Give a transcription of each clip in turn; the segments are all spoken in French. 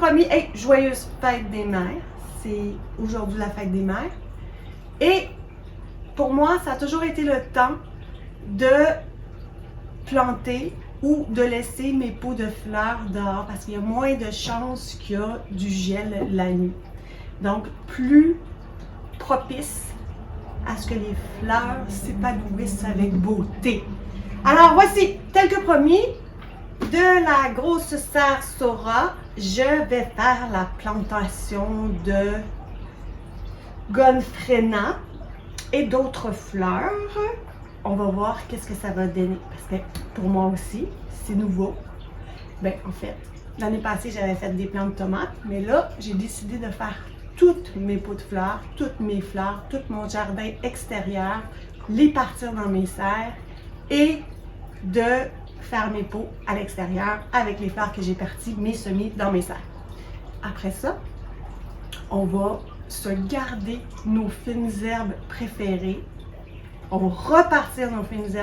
premier, hey, joyeuse fête des mères. C'est aujourd'hui la fête des mères. Et pour moi, ça a toujours été le temps de planter ou de laisser mes pots de fleurs dehors parce qu'il y a moins de chances qu'il y a du gel la nuit. Donc, plus propice à ce que les fleurs s'épanouissent avec beauté. Alors, voici, tel que promis, de la grosse serre Sora, je vais faire la plantation de Gomphrena et d'autres fleurs. On va voir qu'est-ce que ça va donner. Parce que pour moi aussi, c'est nouveau. Ben, en fait, l'année passée, j'avais fait des plants de tomates, mais là, j'ai décidé de faire toutes mes pots de fleurs, toutes mes fleurs, tout mon jardin extérieur, les partir dans mes serres et de faire mes pots à l'extérieur avec les fleurs que j'ai parties, mes semis dans mes serres. Après ça, on va se garder nos fines herbes préférées. On va repartir nos fines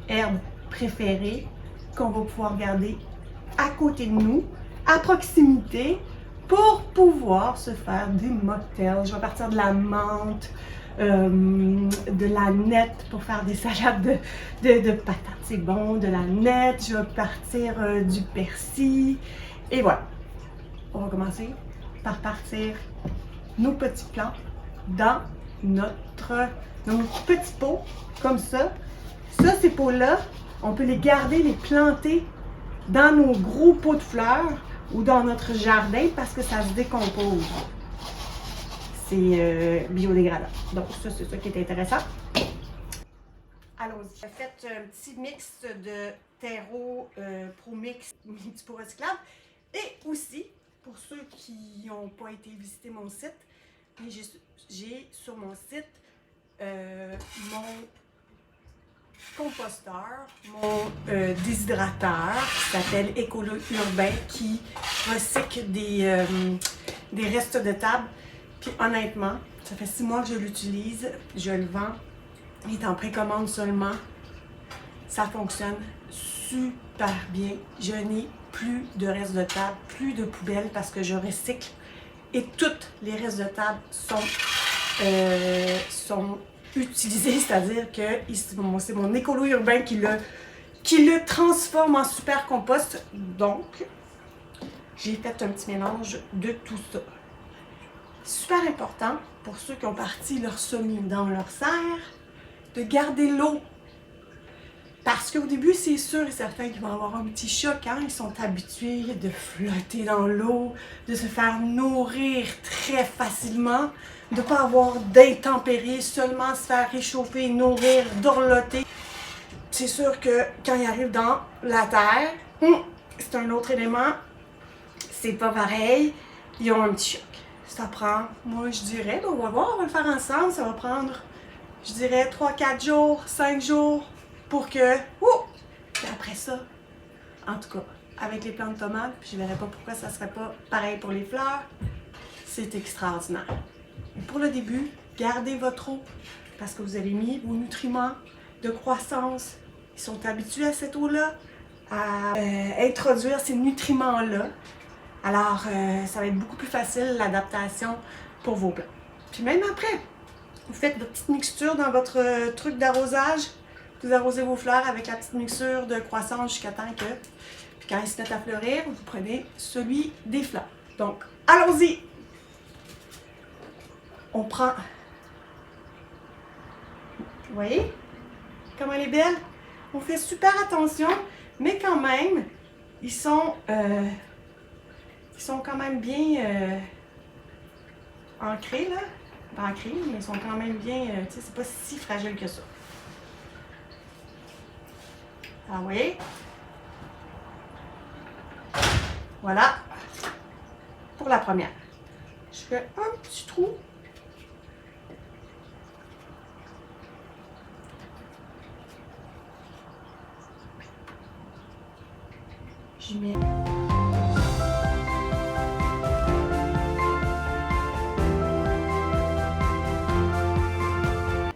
herbes préférées qu'on va pouvoir garder à côté de nous, à proximité, pour pouvoir se faire des mocktails. Je vais partir de la menthe, de la nette pour faire des salades de patates, c'est bon, de la nette. Je vais partir du persil. Et voilà. On va commencer par partir nos petits plants dans nos petits pots, comme ça. Ça, ces pots-là, on peut les garder, les planter dans nos gros pots de fleurs ou dans notre jardin parce que ça se décompose. C'est biodégradable. Donc, ça, c'est ça qui est intéressant. Allons-y. J'ai fait un petit mix de terreau Pro Mix multi pot recyclable. Et aussi, pour ceux qui n'ont pas été visiter mon site, j'ai sur mon site mon composteur, mon déshydrateur qui s'appelle Écolo Urbain qui recycle des restes de table. Puis honnêtement, ça fait 6 mois que je l'utilise, je le vends, il est en précommande seulement. Ça fonctionne super bien. Je n'ai plus de restes de table, plus de poubelles parce que je recycle et toutes les restes de table sont utilisés, c'est-à-dire que c'est mon écolo urbain qui le transforme en super compost. Donc, j'ai fait un petit mélange de tout ça. Super important pour ceux qui ont parti leur semis dans leur serre, de garder l'eau. Parce qu'au début, c'est sûr et certain qu'ils vont avoir un petit choc, hein? Ils sont habitués de flotter dans l'eau, de se faire nourrir très facilement, de ne pas avoir d'intempéries, seulement se faire réchauffer, nourrir, dorloter. C'est sûr que quand ils arrivent dans la terre, c'est un autre élément, c'est pas pareil, ils ont un petit choc. Ça prend, moi je dirais, on va voir, on va le faire ensemble, ça va prendre, je dirais 3-4 jours, 5 jours, pour que, puis après ça, en tout cas, avec les plants de tomates, puis je ne verrais pas pourquoi ça ne serait pas pareil pour les fleurs, c'est extraordinaire. Et pour le début, gardez votre eau, parce que vous avez mis vos nutriments de croissance, ils sont habitués à cette eau-là, à introduire ces nutriments-là. Alors, ça va être beaucoup plus facile l'adaptation pour vos plants. Puis même après, vous faites votre petite mixture dans votre truc d'arrosage. Vous arrosez vos fleurs avec la petite mixture de croissance jusqu'à temps que, puis quand ils se mettent à fleurir, vous prenez celui des fleurs. Donc, allons-y! On prend, vous voyez comment elle est belle? On fait super attention, mais quand même, ils sont quand même bien ancrés, là. Pas ancrés, mais ils sont quand même bien, tu sais, c'est pas si fragile que ça. Alors, vous voyez? Voilà. Pour la première. Je fais un petit trou. Je mets...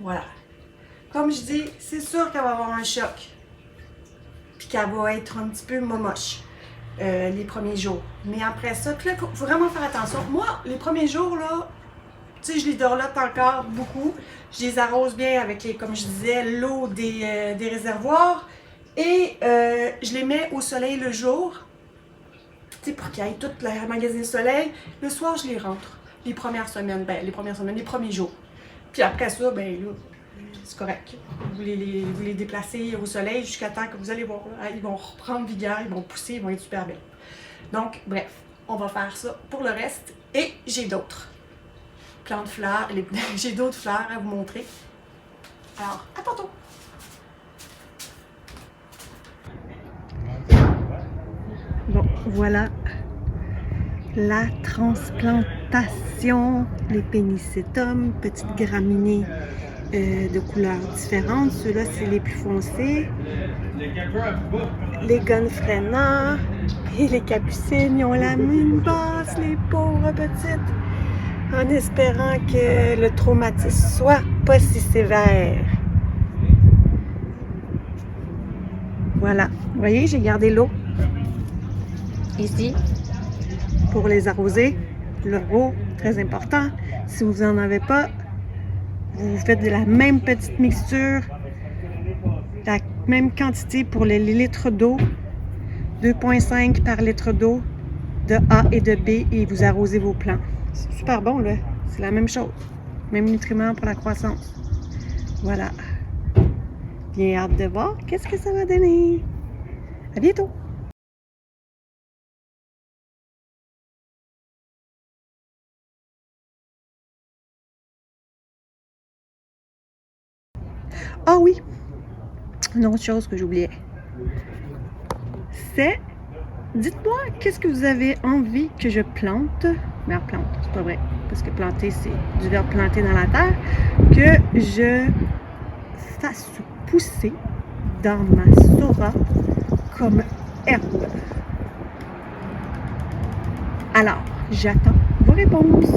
Voilà. Comme je dis, c'est sûr qu'elle va avoir un choc. Puis qu'elle va être un petit peu momoche. les premiers jours. Mais après ça, il faut vraiment faire attention. Moi, les premiers jours, là, tu sais, je les dorlote encore beaucoup. Je les arrose bien avec, comme je disais, l'eau des réservoirs. Et je les mets au soleil le jour, tu sais, pour qu'ils aillent toute la magasin de soleil. Le soir, je les rentre. Les premières semaines, les premiers jours. Puis après ça, là, c'est correct. Vous les déplacez au soleil jusqu'à temps que vous allez voir. Ils vont reprendre vigueur, ils vont pousser, ils vont être super belles. Donc, bref, on va faire ça pour le reste. Et j'ai d'autres plantes fleurs, j'ai d'autres fleurs à vous montrer. Alors, à tantôt! Bon, voilà la transplantation, les pénicétums, petites graminées de couleurs différentes. Ceux-là, c'est les plus foncés. Les gonfrénas et les capucines, ils ont la mine basse, les pauvres petites, en espérant que le traumatisme soit pas si sévère. Voilà, vous voyez, j'ai gardé l'eau ici pour les arroser. L'eau, très important. Si vous n'en avez pas, vous faites de la même petite mixture, la même quantité pour les litres d'eau, 2,5 par litre d'eau de A et de B, et vous arrosez vos plants. C'est super bon, là. C'est la même chose. Même nutriment pour la croissance. Voilà. Bien hâte de voir qu'est-ce que ça va donner. À bientôt! Ah oui! Une autre chose que j'oubliais. C'est, dites-moi, qu'est-ce que vous avez envie que je plante? Mais en plante, c'est pas vrai. Parce que planter, c'est du verbe planter dans la terre. Que je fasse pousser dans ma sora comme herbe. Alors, j'attends vos réponses.